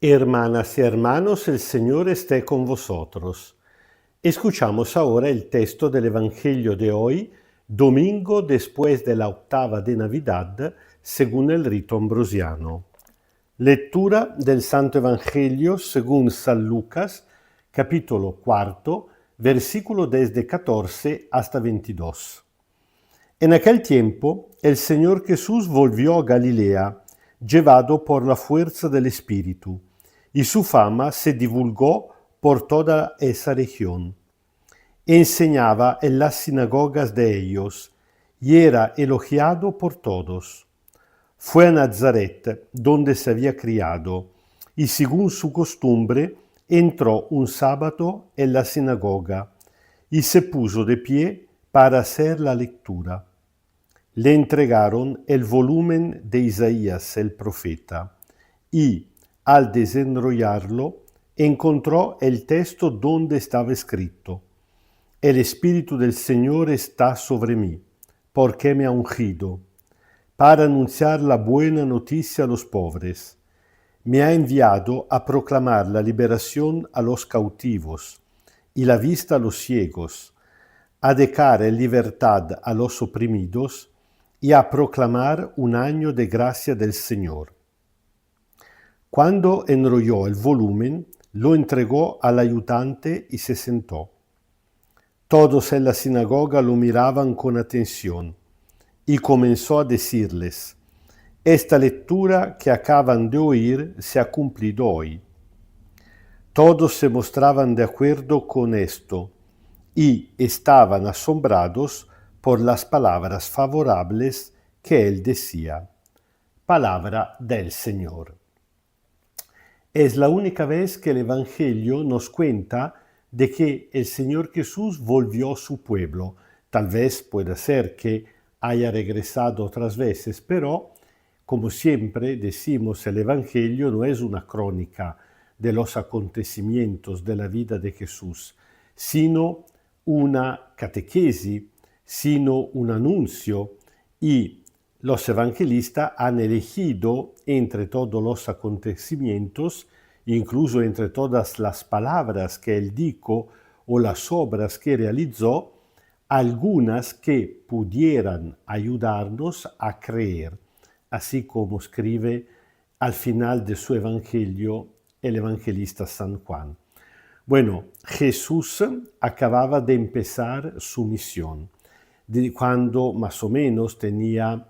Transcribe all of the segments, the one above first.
Hermanas y hermanos, el Señor esté con vosotros. Escuchamos ahora el texto del Evangelio de hoy, domingo después de la octava de Navidad, según el rito ambrosiano. Lectura del Santo Evangelio según San Lucas, capítulo 4, versículo desde 14 hasta 22. En aquel tiempo, el Señor Jesús volvió a Galilea, llevado por la fuerza del Espíritu, y su fama se divulgó por toda esa región. Enseñaba en las sinagogas de ellos, y era elogiado por todos. Fue a Nazaret, donde se había criado, y según su costumbre, entró un sábado en la sinagoga, y se puso de pie para hacer la lectura. Le entregaron el volumen de Isaías el profeta y, al desenrollarlo, encontró el texto donde estaba escrito: El Espíritu del Señor está sobre mí, porque me ha ungido, para anunciar la buena noticia a los pobres. Me ha enviado a proclamar la liberación a los cautivos y la vista a los ciegos, a dejar en libertad a los oprimidos y a proclamar un año de gracia del Señor. Cuando enrolló el volumen, lo entregó al ayudante y se sentó. Todos en la sinagoga lo miraban con atención y comenzó a decirles: Esta lectura que acaban de oír se ha cumplido hoy. Todos se mostraban de acuerdo con esto y estaban asombrados por las palabras favorables que él decía. Palabra del Señor. Es la única vez que el Evangelio nos cuenta de que el Señor Jesús volvió a su pueblo. Tal vez pueda ser que haya regresado otras veces, pero como siempre decimos, el Evangelio no es una crónica de los acontecimientos de la vida de Jesús, sino una catequesis, sino un anuncio, y los evangelistas han elegido entre todos los acontecimientos, incluso entre todas las palabras que él dijo o las obras que realizó, algunas que pudieran ayudarnos a creer, así como escribe al final de su evangelio el evangelista San Juan. Bueno, Jesús acababa de empezar su misión. Cuando más o menos tenía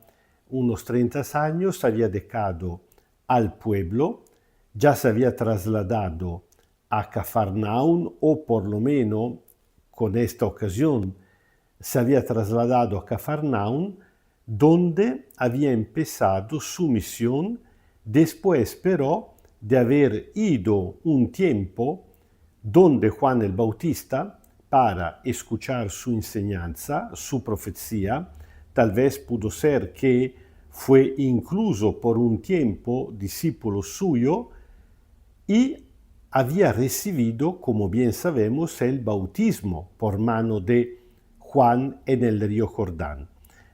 unos 30 años, había dejado al pueblo, ya se había trasladado a Cafarnaún, o por lo menos con esta ocasión se había trasladado a Cafarnaún, donde había empezado su misión, después pero de haber ido un tiempo donde Juan el Bautista para escuchar su enseñanza, su profecía. Tal vez pudo ser que fue incluso por un tiempo discípulo suyo y había recibido, como bien sabemos, el bautismo por mano de Juan en el río Jordán.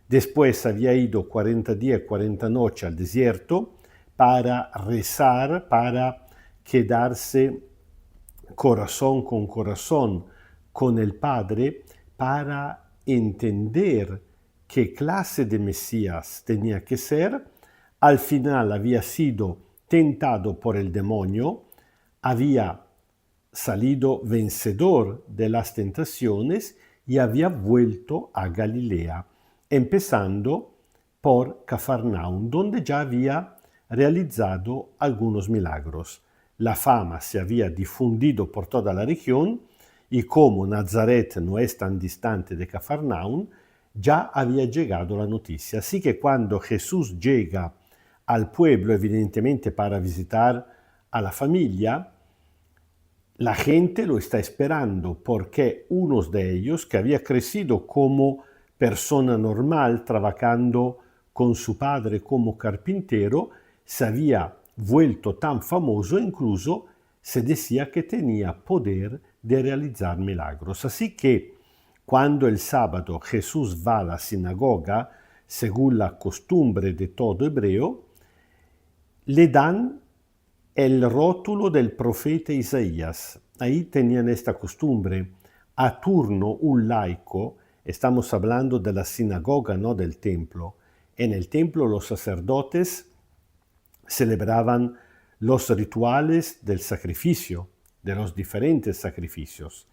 Después había ido 40 días, 40 noches al desierto para rezar, para quedarse corazón con el Padre, para entender qué clase de Mesías tenía que ser. Al final había sido tentado por el demonio, había salido vencedor de las tentaciones y había vuelto a Galilea, empezando por Cafarnaún, donde ya había realizado algunos milagros. La fama se había difundido por toda la región y como Nazaret no es tan distante de Cafarnaún, ya había llegado la noticia. Así que cuando Jesús llega al pueblo, evidentemente para visitar a la familia, la gente lo está esperando porque uno de ellos, que había crecido como persona normal, trabajando con su padre como carpintero, se había vuelto tan famoso, incluso se decía que tenía poder de realizar milagros. Así que cuando el sábado Jesús va a la sinagoga, según la costumbre de todo hebreo, le dan el rótulo del profeta Isaías. Ahí tenían esta costumbre. A turno, un laico, estamos hablando de la sinagoga, no del templo. En el templo los sacerdotes celebraban los rituales del sacrificio, de los diferentes sacrificios.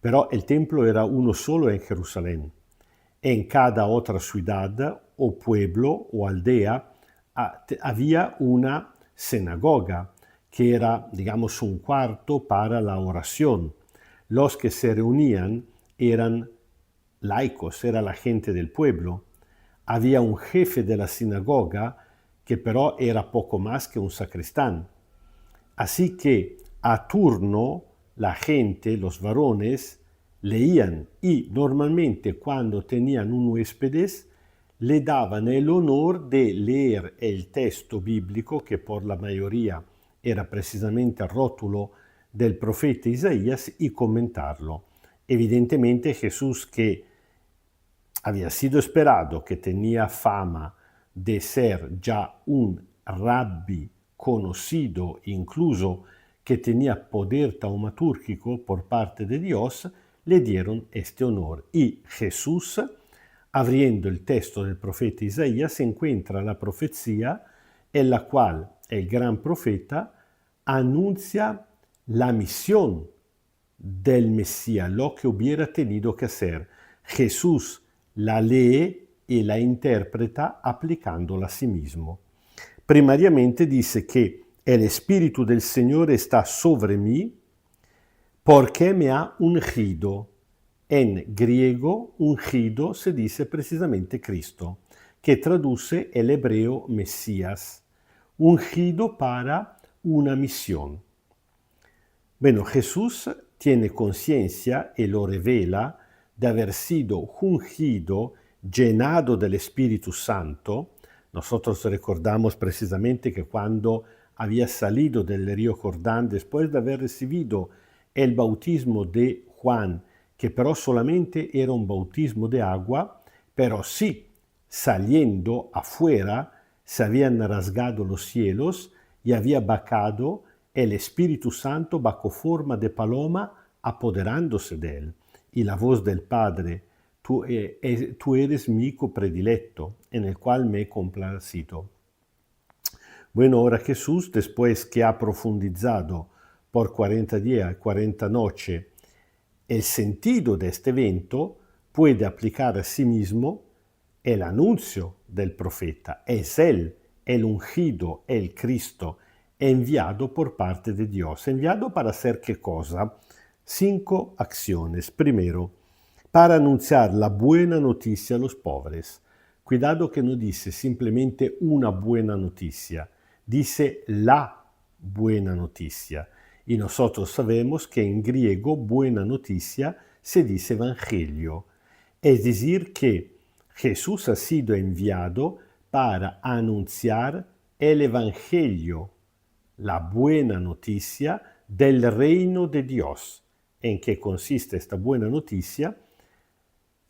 Pero el templo era uno solo en Jerusalén. En cada otra ciudad o pueblo o aldea había una sinagoga que era, digamos, un cuarto para la oración. Los que se reunían eran laicos, era la gente del pueblo. Había un jefe de la sinagoga que pero era poco más que un sacristán. Así que a turno la gente, los varones, leían y normalmente cuando tenían un huéspedes le daban el honor de leer el texto bíblico que por la mayoría era precisamente el rótulo del profeta Isaías y comentarlo. Evidentemente Jesús, que había sido esperado, que tenía fama de ser ya un rabbi conocido, incluso que tenía poder taumatúrgico por parte de Dios, le dieron este honor. Y Jesús, abriendo el texto del profeta Isaías, encuentra la profecía en la cual el gran profeta anuncia la misión del Mesías, lo que hubiera tenido que hacer. Jesús la lee y la interpreta aplicándola a sí mismo. Primariamente dice que el Espíritu del Señor está sobre mí porque me ha ungido. En griego, ungido se dice precisamente Cristo, que traduce el hebreo Mesías, ungido para una misión. Bueno, Jesús tiene conciencia y lo revela de haber sido ungido, llenado del Espíritu Santo. Nosotros recordamos precisamente que cuando había salido del río Jordán, después de haber recibido el bautismo de Juan, que pero solamente era un bautismo de agua, pero sí, saliendo afuera, se habían rasgado los cielos y había bajado el Espíritu Santo bajo forma de paloma, apoderándose de él. Y la voz del Padre, tú eres mi hijo predilecto, en el cual me he complacido. Bueno, ahora Jesús, después que ha profundizado por 40 días y 40 noches el sentido de este evento, puede aplicar a sí mismo el anuncio del profeta. Es él, el ungido, el Cristo, enviado por parte de Dios. ¿Enviado para hacer qué cosa? 5 acciones. Primero, para anunciar la buena noticia a los pobres. Cuidado que no dice simplemente una buena noticia, dice la buena noticia. Y nosotros sabemos que en griego buena noticia se dice evangelio. Es decir, que Jesús ha sido enviado para anunciar el evangelio, la buena noticia del reino de Dios. ¿En qué consiste esta buena noticia?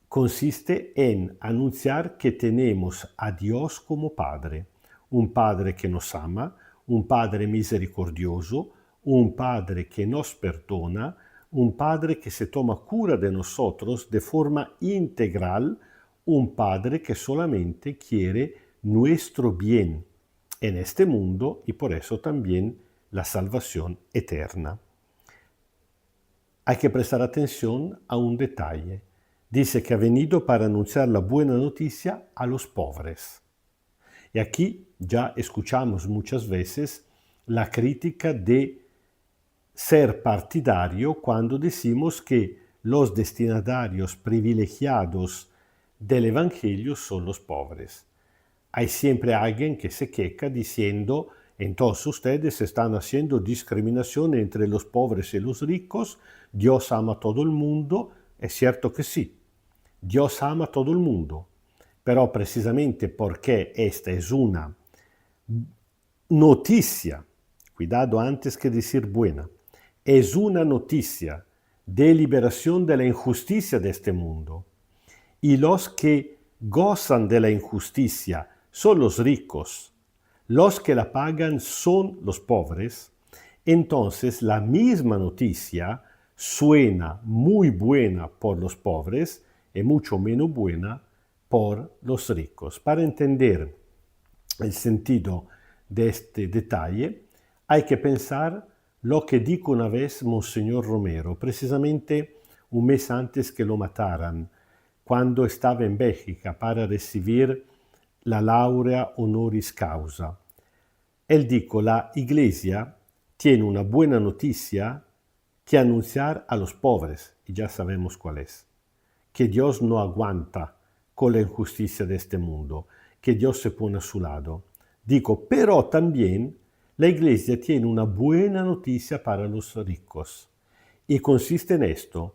Consiste en anunciar que tenemos a Dios como Padre, un Padre que nos ama, un Padre misericordioso, un Padre que nos perdona, un Padre que se toma cura de nosotros de forma integral, un Padre que solamente quiere nuestro bien en este mundo y por eso también la salvación eterna. Hay que prestar atención a un detalle. Dice que ha venido para anunciar la buena noticia a los pobres. Y aquí ya escuchamos muchas veces la crítica de ser partidario cuando decimos que los destinatarios privilegiados del Evangelio son los pobres. Hay siempre alguien que se queja diciendo, entonces ustedes están haciendo discriminación entre los pobres y los ricos, Dios ama a todo el mundo. Es cierto que sí, Dios ama a todo el mundo, pero precisamente porque esta es una noticia, cuidado antes que decir buena, es una noticia de liberación de la injusticia de este mundo. Y los que gozan de la injusticia son los ricos, los que la pagan son los pobres, entonces la misma noticia suena muy buena por los pobres y mucho menos buena por los ricos. Para entender el sentido de este detalle, hay que pensar lo que dijo una vez Monseñor Romero, precisamente un mes antes que lo mataran, cuando estaba en Bélgica para recibir la laurea honoris causa. Él dijo, la Iglesia tiene una buena noticia que anunciar a los pobres, y ya sabemos cuál es, que Dios no aguanta con la injusticia de este mundo, que Dios se pone a su lado. Digo, pero también la Iglesia tiene una buena noticia para los ricos, y consiste en esto,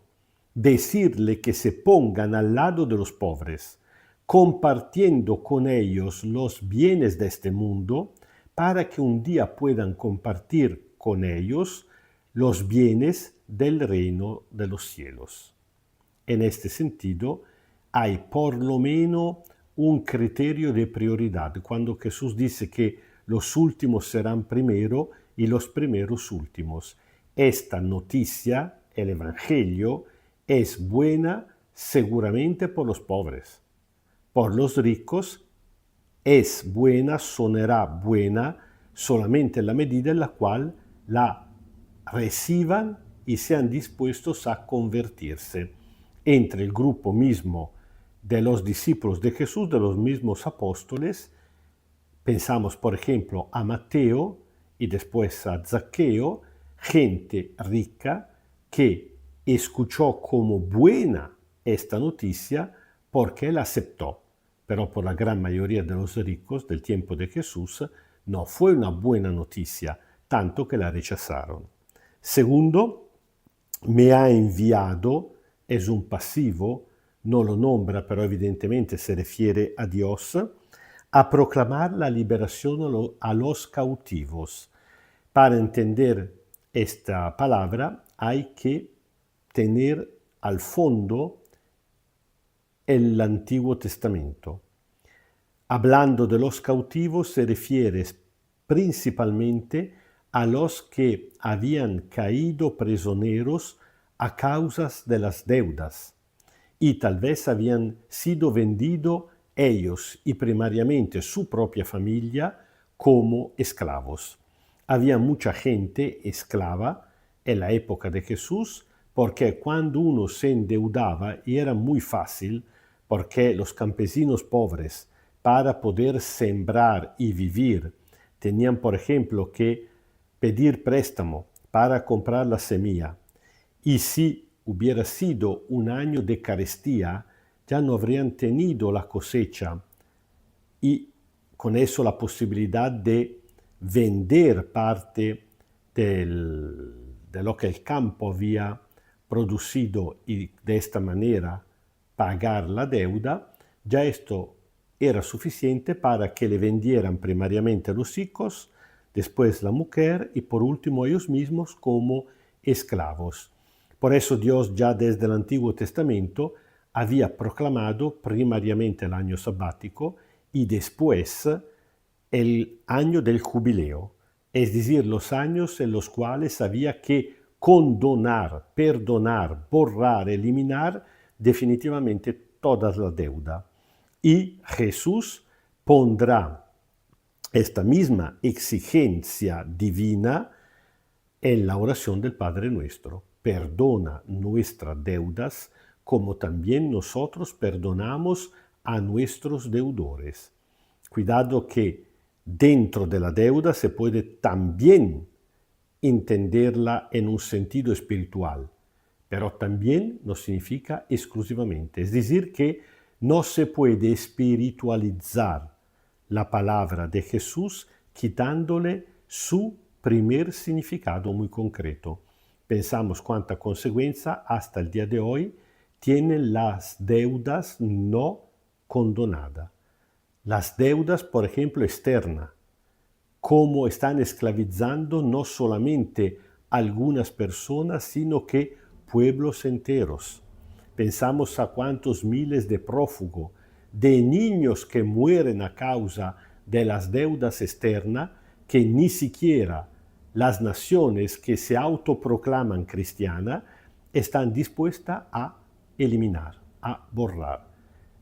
decirle que se pongan al lado de los pobres, compartiendo con ellos los bienes de este mundo, para que un día puedan compartir con ellos los bienes del reino de los cielos. En este sentido, hay por lo menos un criterio de prioridad. Cuando Jesús dice que los últimos serán primero y los primeros últimos, esta noticia, el Evangelio, es buena seguramente por los pobres. Por los ricos es buena, sonará buena solamente en la medida en la cual la reciban y sean dispuestos a convertirse. Entre el grupo mismo de los discípulos de Jesús, de los mismos apóstoles, pensamos por ejemplo a Mateo y después a Zaqueo, gente rica que escuchó como buena esta noticia porque la aceptó. Pero por la gran mayoría de los ricos del tiempo de Jesús no fue una buena noticia, tanto que la rechazaron. Segundo, me ha enviado, es un pasivo, no lo nombra, pero evidentemente se refiere a Dios, a proclamar la liberación a los cautivos. Para entender esta palabra hay que tener al fondo el Antiguo Testamento. Hablando de los cautivos se refiere principalmente a los que habían caído prisioneros a causa de las deudas y tal vez habían sido vendidos ellos y primariamente su propia familia como esclavos. Había mucha gente esclava en la época de Jesús porque cuando uno se endeudaba y era muy fácil porque los campesinos pobres para poder sembrar y vivir tenían por ejemplo que pedir préstamo para comprar la semilla y si hubiera sido un año de carestía ya no habrían tenido la cosecha y con eso la posibilidad de vender parte de lo que el campo había producido y de esta manera pagar la deuda, ya esto era suficiente para que le vendieran primariamente a los hijos, después la mujer y por último ellos mismos como esclavos. Por eso Dios ya desde el Antiguo Testamento había proclamado primariamente el año sabático y después el año del jubileo, es decir, los años en los cuales había que condonar, perdonar, borrar, eliminar definitivamente toda la deuda. Y Jesús pondrá esta misma exigencia divina en la oración del Padre Nuestro. Perdona nuestras deudas como también nosotros perdonamos a nuestros deudores. Cuidado que dentro de la deuda se puede también entenderla en un sentido espiritual, pero también no significa exclusivamente. Es decir, que no se puede espiritualizar la palabra de Jesús quitándole su primer significado muy concreto. Pensamos cuánta consecuencia hasta el día de hoy tienen las deudas no condonadas. Las deudas, por ejemplo, externas, cómo están esclavizando no solamente algunas personas, sino que pueblos enteros. Pensamos a cuántos miles de prófugos, de niños que mueren a causa de las deudas externas que ni siquiera las naciones que se autoproclaman cristianas están dispuestas a eliminar, a borrar.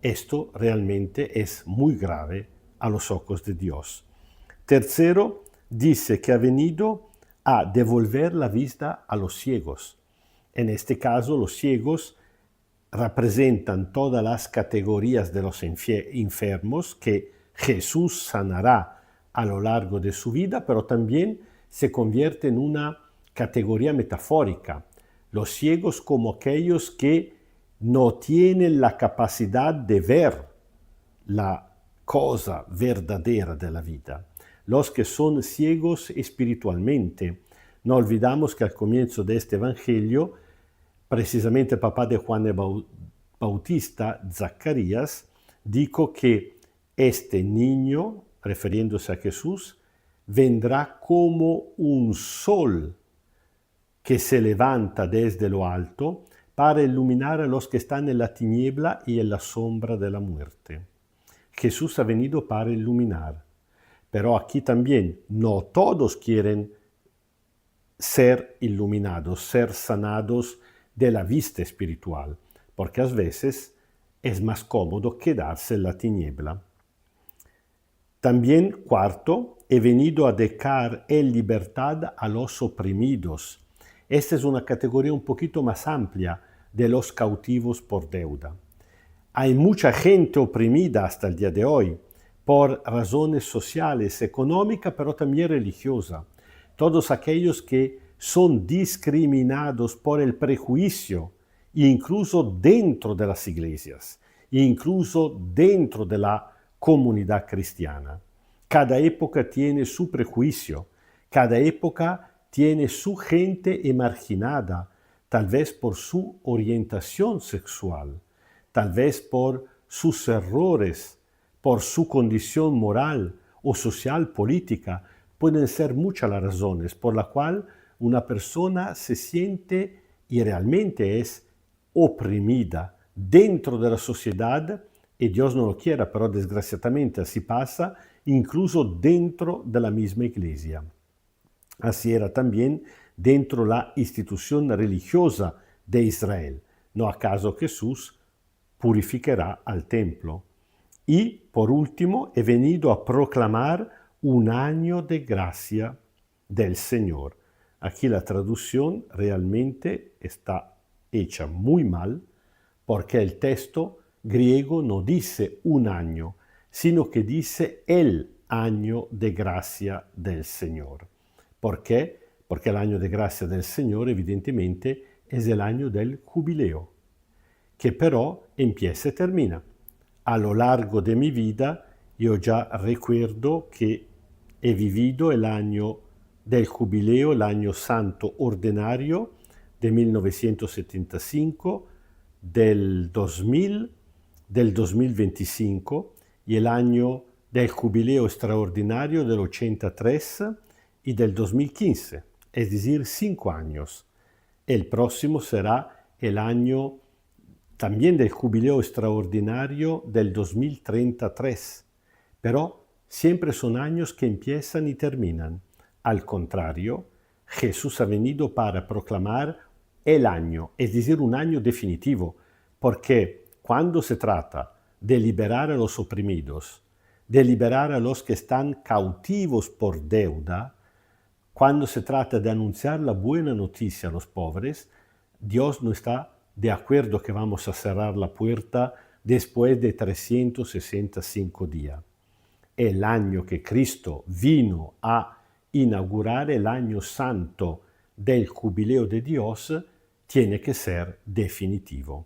Esto realmente es muy grave a los ojos de Dios. Tercero, dice que ha venido a devolver la vista a los ciegos. En este caso, los ciegos representan todas las categorías de los enfermos que Jesús sanará a lo largo de su vida, pero también se convierte en una categoría metafórica. Los ciegos como aquellos que no tienen la capacidad de ver la cosa verdadera de la vida. Los que son ciegos espiritualmente. No olvidamos que al comienzo de este evangelio, precisamente el papá de Juan el Bautista, Zacarías, dijo que este niño, refiriéndose a Jesús, vendrá como un sol que se levanta desde lo alto para iluminar a los que están en la tiniebla y en la sombra de la muerte. Jesús ha venido para iluminar, pero aquí también no todos quieren ser iluminados, ser sanados de la vista espiritual, porque a veces es más cómodo quedarse en la tiniebla. También, cuarto, he venido a dejar en libertad a los oprimidos. Esta es una categoría un poquito más amplia de los cautivos por deuda. Hay mucha gente oprimida hasta el día de hoy por razones sociales, económicas, pero también religiosas. Todos aquellos que son discriminados por el prejuicio, incluso dentro de las iglesias, incluso dentro de la comunidad cristiana. Cada época tiene su prejuicio, cada época tiene su gente emarginada, tal vez por su orientación sexual, tal vez por sus errores, por su condición moral o social política. Pueden ser muchas las razones por las cuales una persona se siente y realmente es oprimida dentro de la sociedad, y Dios no lo quiera, pero desgraciadamente así pasa, incluso dentro de la misma iglesia. Así era también dentro de la institución religiosa de Israel. No acaso Jesús purificará al templo. Y, por último, he venido a proclamar un año de gracia del Señor. Aquí la traducción realmente está hecha muy mal, porque el texto griego no dice un año, sino que dice el año de gracia del Señor. ¿Por qué? Porque el año de gracia del Señor evidentemente es el año del jubileo, que però empieza y termina. A lo largo de mi vida yo ya recuerdo que he vivido el año del jubileo, el año santo ordinario de 1975, del 2000, del 2025 y el año del jubileo extraordinario del 83 y del 2015, es decir, 5 años. El próximo será el año también del jubileo extraordinario del 2033, pero siempre son años que empiezan y terminan. Al contrario, Jesús ha venido para proclamar el año, es decir, un año definitivo, porque cuando se trata de liberar a los oprimidos, de liberar a los que están cautivos por deuda, cuando se trata de anunciar la buena noticia a los pobres, Dios no está de acuerdo que vamos a cerrar la puerta después de 365 días. El año que Cristo vino a inaugurar, el año santo del jubileo de Dios, tiene que ser definitivo.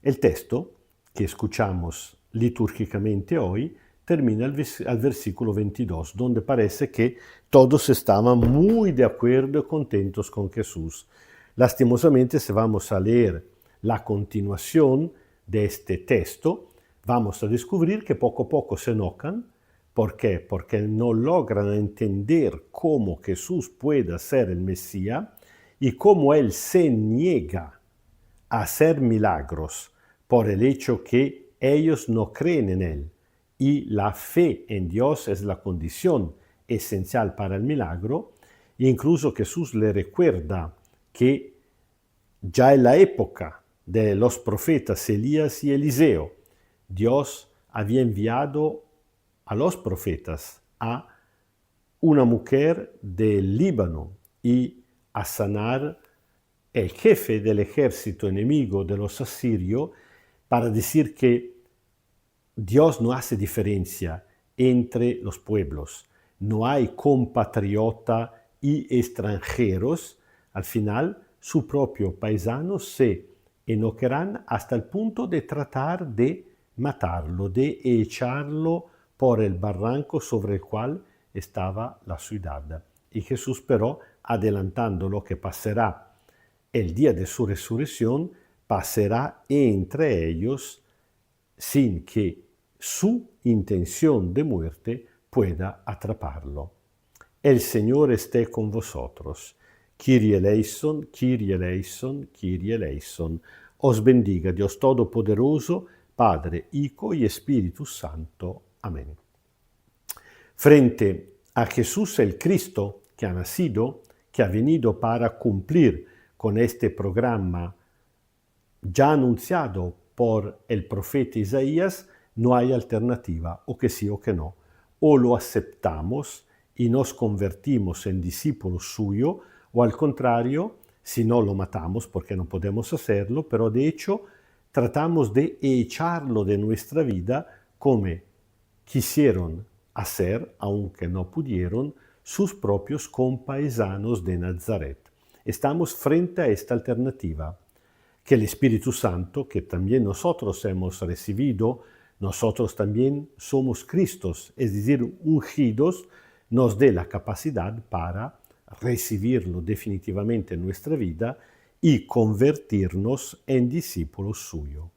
El texto que escuchamos litúrgicamente hoy termina al versículo 22, donde parece que todos estaban muy de acuerdo y contentos con Jesús. Lastimosamente, si vamos a leer la continuación de este texto, vamos a descubrir que poco a poco se enojan. ¿Por qué? Porque no logran entender cómo Jesús puede ser el Mesías y cómo Él se niega a hacer milagros por el hecho que ellos no creen en Él y la fe en Dios es la condición esencial para el milagro, e incluso Jesús le recuerda que ya en la época de los profetas Elías y Eliseo, Dios había enviado a los profetas a una mujer del Líbano y a sanar el jefe del ejército enemigo de los asirios para decir que Dios no hace diferencia entre los pueblos. No hay compatriota y extranjeros. Al final, su propio paisano se enojarán hasta el punto de tratar de matarlo, de echarlo por el barranco sobre el cual estaba la ciudad. Y Jesús, pero, adelantando lo que pasará el día de su resurrección, pasará entre ellos sin que su intención de muerte pueda atraparlo. El Señor esté con vosotros. Kyrie eleison, Kyrie eleison, Kyrie eleison. Os bendiga Dios Todopoderoso, Padre, Hijo y Espíritu Santo. Amén. Frente a Jesús el Cristo, que ha nacido, que ha venido para cumplir con este programa ya anunciado por el profeta Isaías, no hay alternativa, o que sí o que no. O lo aceptamos y nos convertimos en discípulos suyos, o al contrario, si no lo matamos, porque no podemos hacerlo, pero de hecho tratamos de echarlo de nuestra vida como quisieron hacer, aunque no pudieron, sus propios compaisanos de Nazaret. Estamos frente a esta alternativa, que el Espíritu Santo, que también nosotros hemos recibido, nosotros también somos Cristos, es decir, ungidos, nos dé la capacidad para recibirlo definitivamente en nuestra vida y convertirnos en discípulos suyos.